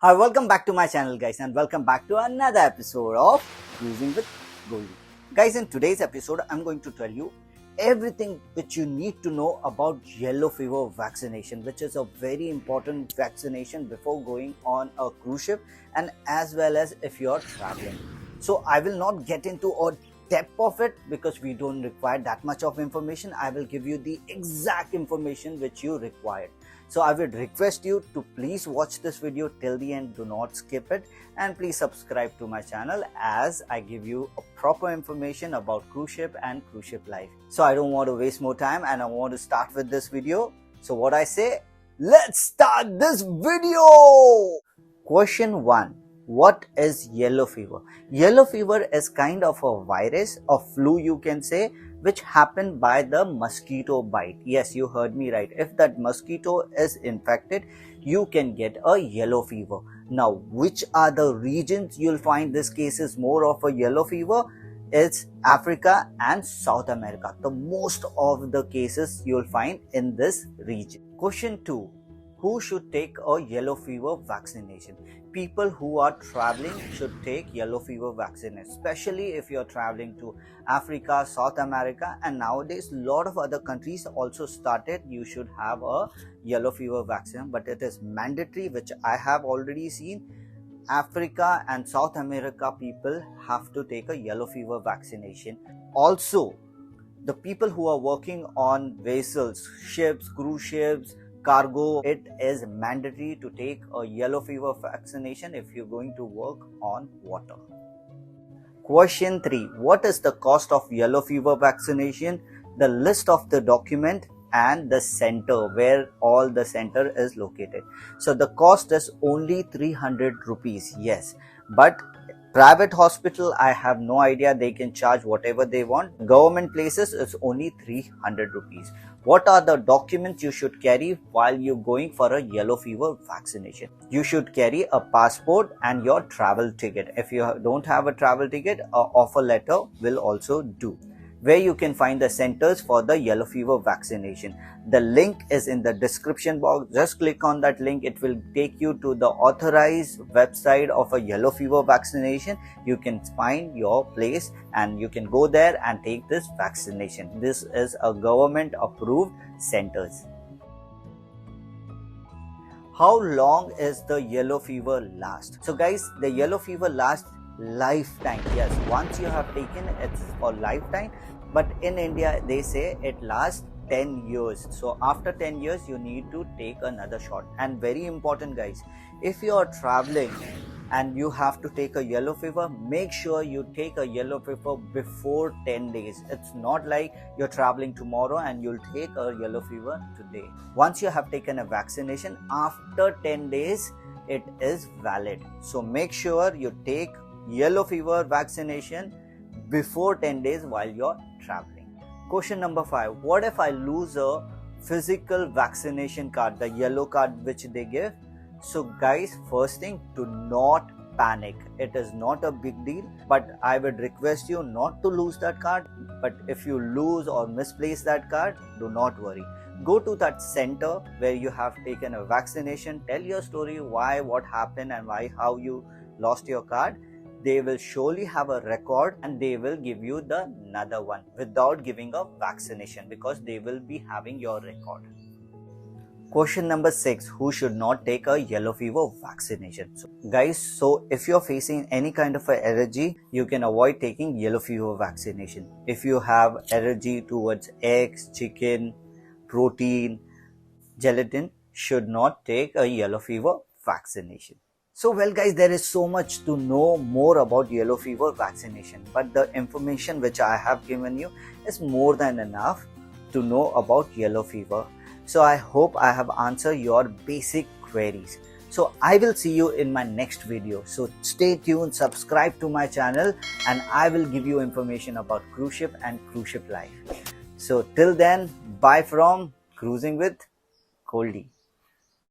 Hi, welcome back to my channel, guys, and welcome back to another episode of Cruising with Goldy. Guys, in today's episode, I'm going to tell you everything which you need to know about yellow fever vaccination, which is a very important vaccination before going on a cruise ship and as well as if you're traveling. So I will not get into a depth of it because we don't require that much of information. I will give you the exact information which you require. So I would request you to please watch this video till the end, do not skip it, and please subscribe to my channel as I give you a proper information about cruise ship and cruise ship life. So I don't want to waste more time and I want to start with this video. So what I say, let's start this video! Question 1. What is yellow fever? Yellow fever is kind of a virus, a flu you can say, which happened by the mosquito bite. Yes, you heard me right. If that mosquito is infected, you can get a yellow fever. Now, which are the regions you'll find this case is more of a yellow fever? It's Africa and South America. The most of the cases you'll find in this region. Question 2. Who should take a yellow fever vaccination? People who are traveling should take yellow fever vaccination, especially if you're traveling to Africa, South America, and nowadays a lot of other countries also started. You should have a yellow fever vaccine, but it is mandatory, which I have already seen. Africa and South America people have to take a yellow fever vaccination. Also, the people who are working on vessels, ships, cruise ships, cargo, it is mandatory to take a yellow fever vaccination if you're going to work on water. Question 3. What is the cost of yellow fever vaccination? The list of the document and the center where all the center is located. So the cost is only 300 rupees. Yes, but private hospital, I have no idea, they can charge whatever they want. Government places is only 300 rupees. What are the documents you should carry while you're going for a yellow fever vaccination? You should carry a passport and your travel ticket. If you don't have a travel ticket, an offer letter will also do. Where you can find the centers for the yellow fever vaccination. The link is in the description box. Just click on that link. It will take you to the authorized website of a yellow fever vaccination. You can find your place and you can go there and take this vaccination. This is a government approved centers. How long is the yellow fever last? So guys, the yellow fever lasts lifetime. Yes, once you have taken it, it's for lifetime, but in India they say it lasts 10 years. So after 10 years you need to take another shot. And very important guys, if you are traveling and you have to take a yellow fever, make sure you take a yellow fever before 10 days. It's not like you're traveling tomorrow and you'll take a yellow fever today. Once you have taken a vaccination, after 10 days it is valid. So make sure you take yellow fever vaccination before 10 days while you're traveling. Question number 5. What if I lose a physical vaccination card, the yellow card which they give? So guys, first thing, do not panic. It is not a big deal, but I would request you not to lose that card. But if you lose or misplace that card, do not worry. Go to that center where you have taken a vaccination, tell your story, why, what happened and why, how you lost your card. They will surely have a record and they will give you the another one without giving a vaccination because they will be having your record. Question number 6. Who should not take a yellow fever vaccination? So guys, if you're facing any kind of an allergy, you can avoid taking yellow fever vaccination. If you have allergy towards eggs, chicken, protein, gelatin, should not take a yellow fever vaccination. So well guys, there is so much to know more about yellow fever vaccination, but the information which I have given you is more than enough to know about yellow fever. So I hope I have answered your basic queries. So I will see you in my next video. So stay tuned, subscribe to my channel and I will give you information about cruise ship and cruise ship life. So till then, bye from Cruising with Goldy.